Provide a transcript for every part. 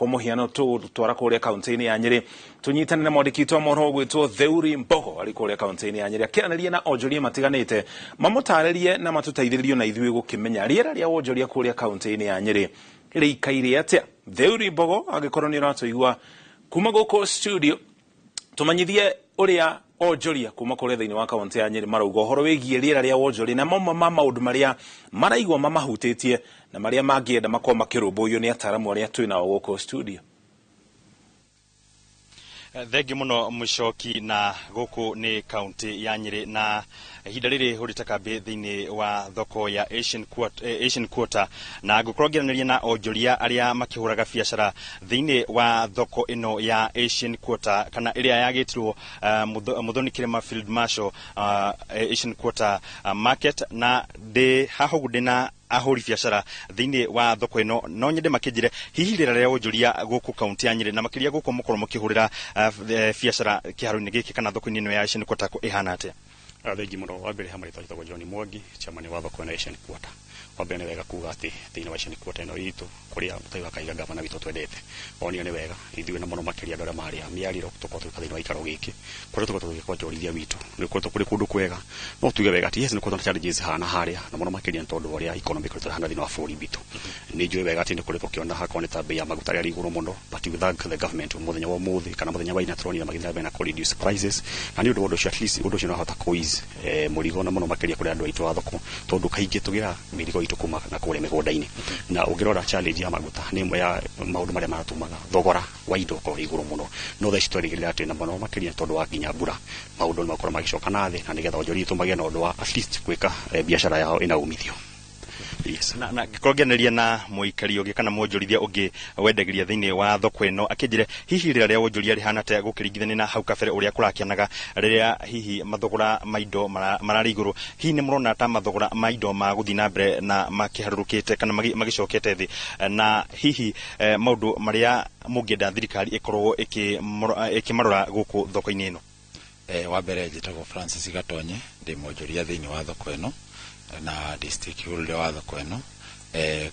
kwa muhiano twara kuria kaunti-ini ya Nyeri tunyitane na mwandiki wa mohoro gwitwo Theuri Mbogo ari kuria kaunti-ini ya Nyeri akiranĩria na onjoria matiganĩte mamũtarĩrie na matũteithĩrĩrio na ithuĩ gũkĩmenya rĩera rĩa wonjoria kuria kaunti-ini ya Nyeri rĩikaire atĩa. Theuri Mbogo agĩkorwo nĩ ũratũigua kuma gũkũ studio tumanyithie ũrĩa onjoria kuma kũrĩa thĩinĩ wa kaunti ya Nyeri marauga ũhoro wĩgiĩ rĩera rĩa wonjoria na mamwe ma maũndũ marĩa maraigua mamahutĩtie na marĩa mangĩenda makorwo makĩrũmbũiyo nĩ ataaramu arĩa twĩnao gũkũ studio. Thengi muno Muchoki na guku ni kaunti ya Nyeri na ihinda riri hurite kambi thiini wa thoko ya Asian Quarter na gukorwo ngiranĩria na onjoria aria makihuraga biacara thiini wa thoko ino ya Asian Quarter kana iria yagitirwo Muthoni Kirima Field Marshal Asian Quarter market na de haho gudina ahuri biacara thiini wa thoko ino no nyende makijire hihi rĩera rĩa onjoria guku kaunti ya Nyeri na makiria guku mukorwo mukihurira biacara kiharo-ini giki kana thoko-ini ino ya Asian Quarter ihana atia. Thengi muno wa mbere hamwe twitagwo John Mwangi chairman wa thoko ya Asian Quarter. Wa mbere ni wega kuga ati thiini wa Asian Quarter ino itu kuria mutaiga kaiga gavana witu twendete onio ni wega ithuĩ na muno makiria andũ arĩa marĩa miariro tukorwo tũrĩ thĩinĩ wa ikaro gĩkĩ kuria tukorwo tũgĩkonjorithia witu nĩ kukorwo kũrĩ kũndũ kwega no tuge wega ati yes nĩ kukorwo challenges hana harĩa na muno makiria tondũ ũrĩa economy kũrĩ tũrahana thĩinĩ wa bũrũri witũ nĩ njũĩ wega ati nĩ kũrĩ tũkĩona hakorwo nĩ ta bei ya maguta rĩa igũrũ mũno but we thank the government mũthenya wa ũmũthĩ kana mũthenya wa ina tũronire magĩthira bena kũ reduce prices na nĩ ũndũ wa ũndũ ũcio at least ũndũ ũcio no hota kũiz mũrigo na muno makiria kũrĩ andũ aitũ a thoko tondũ kaingĩ tũgĩra mĩrigo itũ kuma na kũrĩa mĩgũnda-inĩ na ũngĩrora challenge ya maguta nĩ ĩmwe ya maũndũ marĩa maratumaga thogora wa indo ũkorwo igũrũ mũno no thaa ici twerĩgĩrĩra atĩ na mũno makĩria tondũ wa nginya mbura maũndũ nĩ makorwo magĩcoka na thĩ na nĩgetha onjoria itũ magĩe na ũndũ wa at least gwĩka biacara yao ĩna umithio. Yes. Na gikorwo na muikari ungi kana mwonjorithia ungi wendagiria thiini wa thoko ino akijire hihi rĩera rĩa wonjoria rihana ta gũkĩringithania na hau kabere ũrĩa kũrakĩanaga rĩrĩa hihi mathogora ma indo mararĩ igũrũ hihi nĩ mũrona ta mathogora ma indo ma gũthiĩ na mbere na makĩharũrũkĩte kana magĩcokete thĩ na hihi maũndũ marĩa mũngĩenda thirikari ĩkorwo ĩkĩmarora gũkũ thoko-inĩ ĩno. Wa mbere njĩtagwo Francis Gatonye ndĩ mwonjoria thiini wa thoko ĩno na district hurire wa thoko ĩno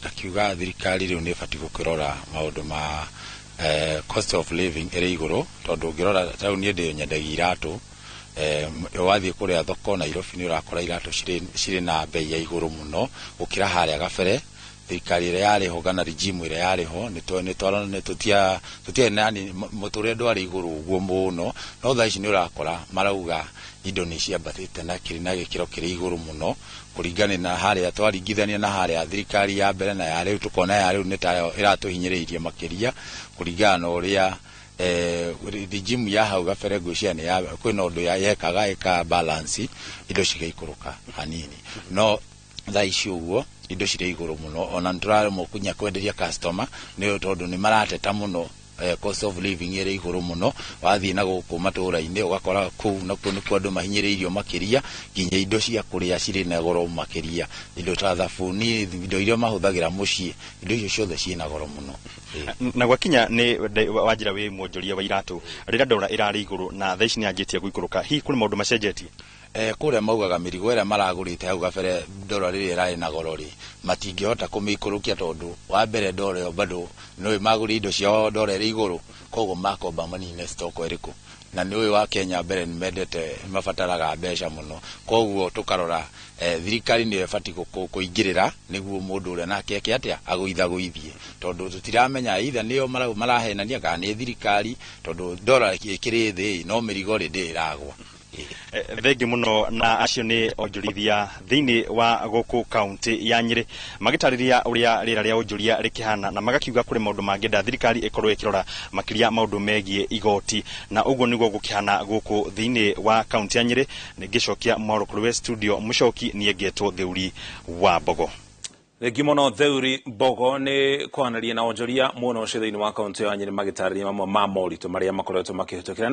ngakiuga thirikari rĩu nĩ ĩbatiĩ gũkĩrora maũndũ ma cost of living ĩrĩ igũrũ tondũ ũngĩrora taũni ndĩ nyendagia iratũ wathiĩ kũrĩa thoko Nairobi nĩ ũrakora iratũ cirĩ na bei ya igũrũ mũno gũkĩra harĩa gabere thirikari ĩrĩa yarĩho kana regime ĩrĩa yarĩho nĩ tũtiarĩ nani mũtũrĩre ndwarĩ igũrũ ũguo mũno no thaa ici nĩ ũrakora marauga indo nĩ ciambatĩte na gĩkĩro kĩrĩ igũrũ mũno kũringana na harĩa twaringithania na harĩa thirikari ya mbere na ya rĩu tukona ya rĩu nĩ ta ĩratũhinyĩrĩirie makĩria kũringana na ũrĩa regime ya hau gabere ngwĩciria kwĩna ũndũ yekaga balance indo cigaikũrũka hanini no thaa ici ũguo indo cirĩ igũrũ mũno ona nĩtũraremwo kunya kwenderia customer nĩ tondũ nĩ marateta mũno cost of living ĩrĩ igũrũ mũno wathiĩ na gũkũ matũũra-inĩ ũgakora kũu nakuo nĩkuo andũ mahinyĩrĩirio makĩria nginya indo cia kũrĩa cirĩ na goro makĩria indo ta thabuni indo iria mahũthagĩra mũciĩ indo icio ciothe ciĩ na goro mũno. Na gwakinya nĩ wanjĩra wĩ mwonjoria wa iratũ rĩrĩa ndora ĩrarĩ igũrũ na thaa ici nĩ yanjĩtie gũikũrũka hihi kũrĩ maũndũ macenjetie. Kũrĩa maugaga mĩrigo ĩrĩa maragũrĩte hau gabere ndora rĩrĩa ĩrarĩ na goro rĩ matingĩhota kũmĩikũrũkia tondũ wa mbere ndora ĩyo bado nĩwe magũrĩ indo ciao ndora ĩrĩ igũrũ koguo makomba manine stoko ĩrĩkũ na nĩwe wa Kenya mbere nĩ mendete mabataraga mbeca mũno koguo tũkarora thirikari nĩ ĩbatiĩ kũingĩrĩra nĩguo mũndũ ũrĩa nake atĩa agũithagũithie tondũ tũtiramenya either nĩo marahenania kana nĩ thirikari tondũ ndora ĩkĩrĩ thĩ no mĩrigo rĩ ndĩragwa. Thengi muno na acio nĩ onjorithia thiini wa gũkũ kaunti ya Nyeri magĩtarĩria ũrĩa rĩera rĩa onjoria rĩkĩhana na magakiuga kũrĩ maũndũ mangĩenda thirikari ĩkorwo ĩkĩrora makĩria maũndũ megiĩ igoti na ũguo nĩguo gũkĩhana gũkũ thiini wa kaunti ya Nyeri nĩngĩcokia Mauro kũrĩ studio Muchoki niĩ ngetwo Theuri wa Mbogo. Thengi mũno Theuri Mbogo nĩ kwaranĩria na onjoria mũno ũcio thĩinĩ wa kaunti ya Nyeri magĩtarĩria mamwe ma moritũ marĩa makoretwo makĩhĩtũkĩra.